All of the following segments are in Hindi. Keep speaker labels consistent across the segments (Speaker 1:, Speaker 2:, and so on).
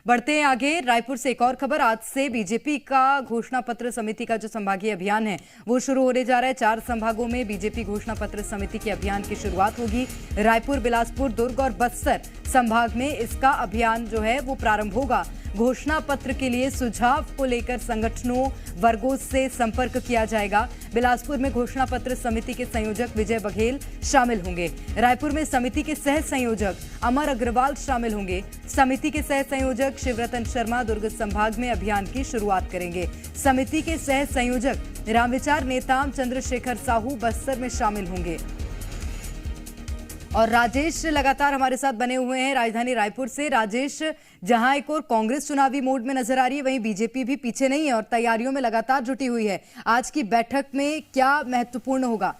Speaker 1: बढ़ते हैं आगे। रायपुर से एक और खबर। आज से बीजेपी का घोषणा पत्र समिति का जो संभागीय अभियान है वो शुरू होने जा रहा है। 4 संभागों में बीजेपी घोषणा पत्र समिति के अभियान की शुरुआत होगी। रायपुर, बिलासपुर, दुर्ग और बस्तर संभाग में इसका अभियान जो है वो प्रारंभ होगा। घोषणा पत्र के लिए सुझाव को लेकर संगठनों, वर्गों से संपर्क किया जाएगा। बिलासपुर में घोषणा पत्र समिति के संयोजक विजय बघेल शामिल होंगे। रायपुर में समिति के सह संयोजक अमर अग्रवाल शामिल होंगे। समिति के सह संयोजक शिवरतन शर्मा दुर्ग संभाग में अभियान की शुरुआत करेंगे। समिति के सह संयोजक रामविचार नेताम चंद्रशेखर साहू बस्तर में शामिल होंगे। और राजेश लगातार हमारे साथ बने हुए हैं राजधानी रायपुर से। राजेश, जहां एक और कांग्रेस चुनावी मोड में नजर आ रही है, वहीं बीजेपी भी पीछे नहीं है और तैयारियों में लगातार जुटी हुई है। आज की बैठक में क्या महत्वपूर्ण होगा?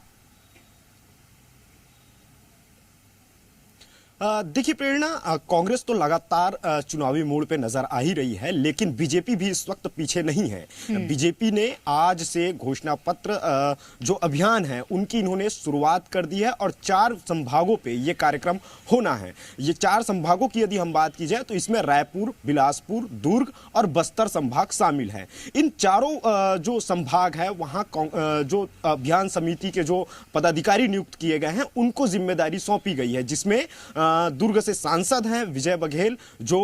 Speaker 2: देखिए प्रेरणा, कांग्रेस तो लगातार चुनावी मोड़ पे नजर आ ही रही है, लेकिन बीजेपी भी इस वक्त पीछे नहीं है। बीजेपी ने आज से घोषणा पत्र जो अभियान है उनकी इन्होंने शुरुआत कर दी है और 4 संभागों पे ये कार्यक्रम होना है। ये 4 संभागों की यदि हम बात की जाए तो इसमें रायपुर, बिलासपुर, दुर्ग और बस्तर संभाग शामिल है। इन चारों जो संभाग है वहाँ जो अभियान समिति के जो पदाधिकारी नियुक्त किए गए हैं उनको जिम्मेदारी सौंपी गई है, जिसमें दुर्ग से सांसद हैं विजय बघेल जो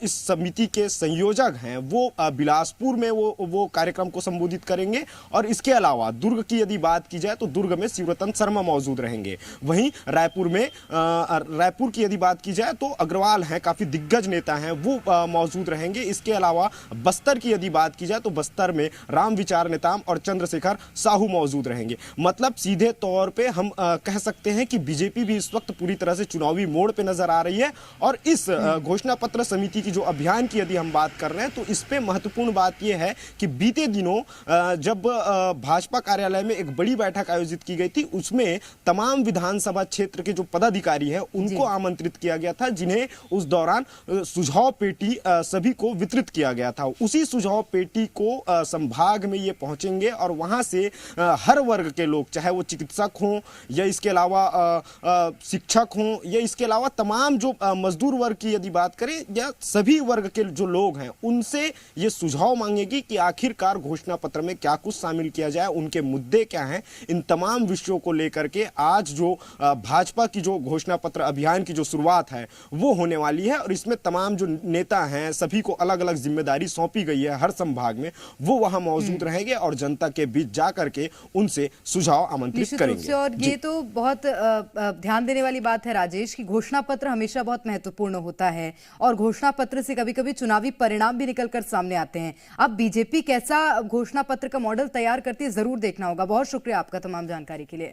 Speaker 2: इस समिति के संयोजक हैं, वो बिलासपुर में वो कार्यक्रम को संबोधित करेंगे। और इसके अलावा दुर्ग की यदि बात की जाए तो दुर्ग में शिवरतन शर्मा मौजूद रहेंगे। वहीं रायपुर की यदि बात की जाए तो अग्रवाल हैं, काफी दिग्गज नेता हैं, वो मौजूद रहेंगे। इसके अलावा बस्तर की यदि बात की जाए तो बस्तर में रामविचार नेताम और चंद्रशेखर साहू मौजूद रहेंगे। मतलब सीधे तौर पे हम कह सकते हैं कि बीजेपी भी इस वक्त पूरी तरह से चुनावी मोड़ पे नजर आ रही है। और इस घोषणा पत्र समिति की जो अभियान की यदि हम बात कर रहे हैं तो इस पे महत्वपूर्ण बात यह है कि बीते दिनों जब भाजपा कार्यालय में एक बड़ी बैठक आयोजित की गई थी, उसमें तमाम विधानसभा क्षेत्र के जो पदाधिकारी हैं उनको आमंत्रित किया गया था, जिन्हें उस दौरान सुझाव पेटी सभी को वितरित किया गया था। उसी सुझाव पेटी को संभाग में ये पहुंचेंगे और वहां से हर वर्ग के लोग, चाहे वो चिकित्सक हों या इसके अलावा शिक्षक हों या इसके अलावा तमाम जो मजदूर वर्ग की यदि बात करें या सभी वर्ग के जो लोग हैं, उनसे ये सुझाव मांगेगी कि आखिरकार घोषणा पत्र में क्या कुछ शामिल किया जाए, उनके मुद्दे क्या हैं। इन तमाम विषयों को लेकर के आज जो भाजपा की जो घोषणा पत्र अभियान की जो शुरुआत है वो होने वाली है। और इसमें तमाम जो नेता हैं सभी को अलग अलग जिम्मेदारी सौंपी गई है। हर संभाग में वो वहां मौजूद रहेंगे और जनता के बीच जाकर के उनसे सुझाव आमंत्रित करेंगे।
Speaker 1: और ये तो बहुत ध्यान देने वाली बात है राजेश की घोषणा पत्र हमेशा बहुत महत्वपूर्ण होता है और घोषणा पत्र से कभी-कभी चुनावी परिणाम भी निकलकर सामने आते हैं। अब बीजेपी कैसा घोषणा पत्र का मॉडल तैयार करती है, जरूर देखना होगा। बहुत शुक्रिया आपका तमाम जानकारी के लिए।